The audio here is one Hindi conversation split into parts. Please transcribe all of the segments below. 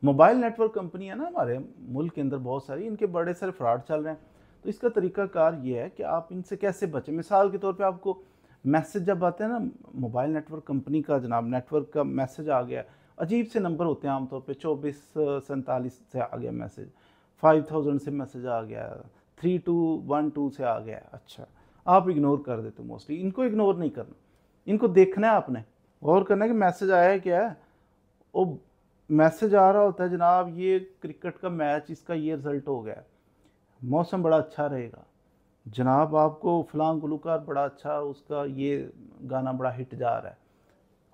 मोबाइल नेटवर्क कंपनी है ना हमारे मुल्क के अंदर बहुत सारी, इनके बड़े सारे फ्रॉड चल रहे हैं। तो इसका तरीकाकार ये है कि आप इनसे कैसे बचें। मिसाल के तौर पे आपको मैसेज जब आते हैं ना, मोबाइल नेटवर्क कंपनी का जनाब नेटवर्क का मैसेज आ गया, अजीब से नंबर होते हैं आमतौर पे, 2447 से आ गया मैसेज, 5000 से मैसेज आ गया, 3212 से आ गया। अच्छा, आप इग्नोर कर देते मोस्टली। इनको इग्नोर नहीं करना, इनको देखना है आपने, गौर करना है कि मैसेज आया है क्या है। वो मैसेज आ रहा होता है जनाब, ये क्रिकेट का मैच, इसका ये रिज़ल्ट हो गया, मौसम बड़ा अच्छा रहेगा जनाब, आपको फ़लाँ गुलकार बड़ा अच्छा, उसका ये गाना बड़ा हिट जा रहा है,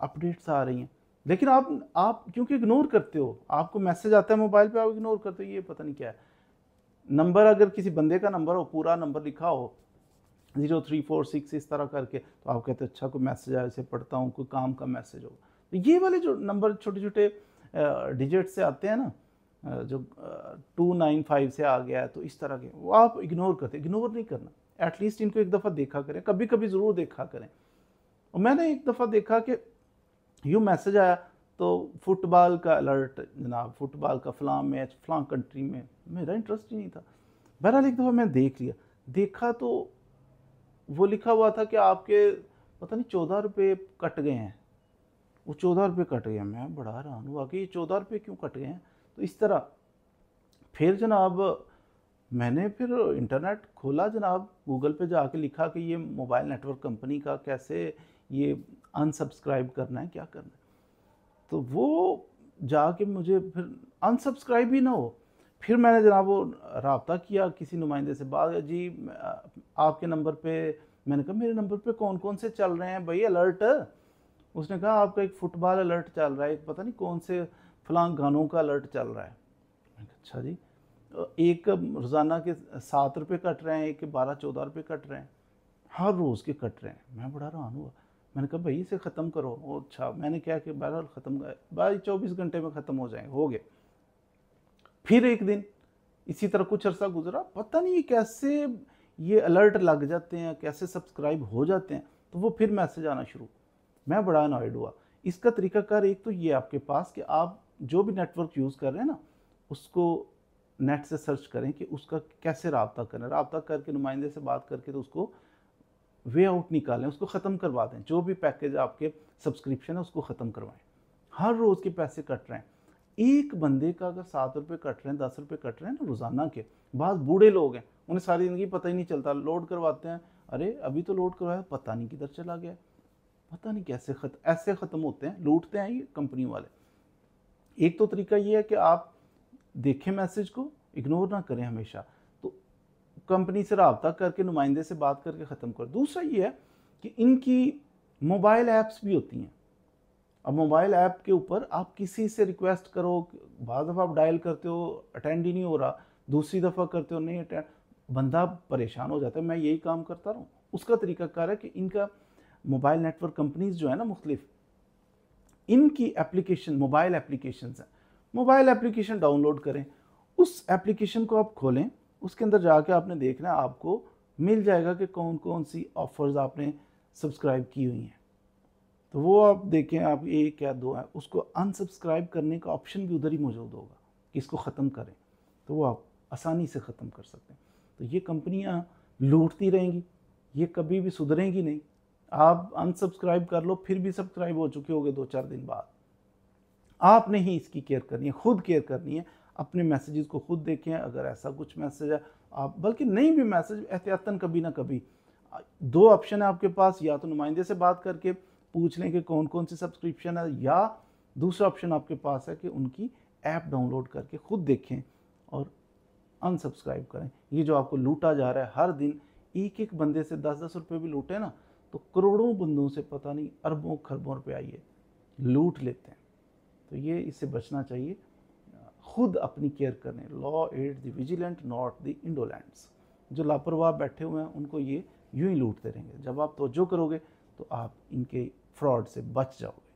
अपडेट्स आ रही हैं। लेकिन आप क्योंकि इग्नोर करते हो, आपको मैसेज आता है मोबाइल पे, आप इग्नोर करते हो, ये पता नहीं क्या है। नंबर अगर किसी बंदे का नंबर हो, पूरा नंबर लिखा हो 0346 इस तरह करके, तो आप कहते हो अच्छा कोई मैसेज आया, इसे पढ़ता हूँ, कोई काम का मैसेज होगा। तो ये वाले जो नंबर छोटे छोटे डिजिट से आते हैं ना, जो 295 से आ गया है, तो इस तरह के वो आप इग्नोर करते। इग्नोर नहीं करना, एटलीस्ट इनको एक दफ़ा देखा करें, कभी कभी ज़रूर देखा करें। और मैंने एक दफ़ा देखा कि यूँ मैसेज आया, तो फुटबॉल का अलर्ट जनाब, फुटबॉल का फ़लाँ मैच फ़लाँ कंट्री में, मेरा इंटरेस्ट ही नहीं था। बहरहाल एक दफ़ा मैं देख लिया, देखा तो वो लिखा हुआ था कि आपके पता नहीं 14 रुपये कट गए हैं। वो 14 रुपये कट गए। मैं बड़ा हैरान हुआ कि ये 14 रुपये क्यों कट गए हैं। तो इस तरह फिर जनाब मैंने फिर इंटरनेट खोला जनाब, गूगल पे जाके लिखा कि ये मोबाइल नेटवर्क कंपनी का कैसे ये अनसब्सक्राइब करना है, क्या करना है। तो वो जाके मुझे फिर अनसब्सक्राइब ही ना हो। फिर मैंने जनाब वो रब्ता किया किसी नुमाइंदे से, बात जी आपके नंबर पे, मैंने कहा मेरे नंबर पे कौन कौन से चल रहे हैं भाई अलर्ट। उसने कहा आपका एक फ़ुटबॉल अलर्ट चल रहा है, एक पता नहीं कौन से फलां गानों का अलर्ट चल रहा है। मैंने कहा अच्छा जी, एक रोज़ाना के 7 रुपये कट रहे हैं, एक के 12-14 रुपये कट रहे हैं, हर रोज़ के कट रहे हैं। मैं बड़ा हैरान हुआ। मैंने कहा भाई इसे ख़त्म करो। वो अच्छा, मैंने क्या कि बहरहाल ख़त्म, भाई 24 घंटे में ख़त्म हो जाएंगे, हो गए। फिर एक दिन इसी तरह कुछ अरसा गुजरा, पता नहीं कैसे ये अलर्ट लग जाते हैं, कैसे सब्सक्राइब हो जाते हैं, तो वो फिर मैसेज आना शुरू। मैं बड़ा अनॉयड हुआ। इसका तरीकाकार एक तो ये आपके पास कि आप जो भी नेटवर्क यूज़ कर रहे हैं ना, उसको नेट से सर्च करें कि उसका कैसे रब्ता करें, रब्ता करके नुमाइंदे से बात करके तो उसको वे आउट निकालें, उसको ख़त्म करवा दें। जो भी पैकेज आपके सब्सक्रिप्शन है उसको ख़त्म करवाएं। हर रोज़ के पैसे कट रहे हैं, एक बंदे का अगर 7 रुपये कट रहे हैं, 10 रुपये कट रहे हैं ना रोज़ाना के, बाद बूढ़े लोग हैं, उन्हें सारी ज़िंदगी पता ही नहीं चलता, लोड करवाते हैं, अरे अभी तो लोड करवाया, पता नहीं किधर चला गया, पता नहीं कैसे ऐसे ख़त्म होते हैं, लूटते हैं ये कंपनी वाले। एक तो तरीका ये है कि आप देखें मैसेज को, इग्नोर ना करें हमेशा, तो कंपनी से रब्ता करके नुमाइंदे से बात करके ख़त्म करें। दूसरा ये है कि इनकी मोबाइल ऐप्स भी होती हैं। अब मोबाइल ऐप के ऊपर आप किसी से रिक्वेस्ट करो, बाद दफ़ा आप डायल करते हो अटेंड ही नहीं हो रहा, दूसरी दफ़ा करते हो नहीं अटेंड, बंदा परेशान हो जाता है, मैं यही काम करता रहूँ। उसका तरीकाकार है कि इनका मोबाइल नेटवर्क कंपनीज जो है ना मुख्तलिफ, इनकी एप्लीकेशन, मोबाइल एप्लीकेशंस हैं, मोबाइल एप्लीकेशन डाउनलोड करें, उस एप्लीकेशन को आप खोलें, उसके अंदर जाके आपने देखना है, आपको मिल जाएगा कि कौन कौन सी ऑफ़र्स आपने सब्सक्राइब की हुई हैं। तो वो आप देखें, आप एक या दो है, उसको अनसब्सक्राइब करने का ऑप्शन भी उधर ही मौजूद होगा कि इसको ख़त्म करें, तो वो आप आसानी से ख़त्म कर सकते हैं। तो ये कंपनियां लूटती रहेंगी, ये कभी भी सुधरेंगी नहीं। आप अनसब्सक्राइब कर लो, फिर भी सब्सक्राइब हो चुके होंगे 2-4 दिन बाद। आपने ही इसकी केयर करनी है, खुद केयर करनी है, अपने मैसेजेस को खुद देखें। अगर ऐसा कुछ मैसेज है, आप बल्कि नहीं भी मैसेज, एहतियातन कभी ना कभी 2 ऑप्शन है आपके पास, या तो नुमाइंदे से बात करके पूछ लें कि कौन कौन सी सब्सक्रिप्शन है, या दूसरा ऑप्शन आपके पास है कि उनकी ऐप डाउनलोड करके खुद देखें और अनसब्सक्राइब करें। ये जो आपको लूटा जा रहा है हर दिन, एक एक बंदे से 10-10 रुपये भी लूटे ना, तो करोड़ों बंदों से पता नहीं अरबों खरबों रुपये आइए लूट लेते हैं। तो ये इससे बचना चाहिए, खुद अपनी केयर करें। Law aid the vigilant not the indolents. जो लापरवाह बैठे हुए हैं उनको ये यूं ही लूटते रहेंगे। जब आप तवज्जो करोगे तो आप इनके फ्रॉड से बच जाओगे।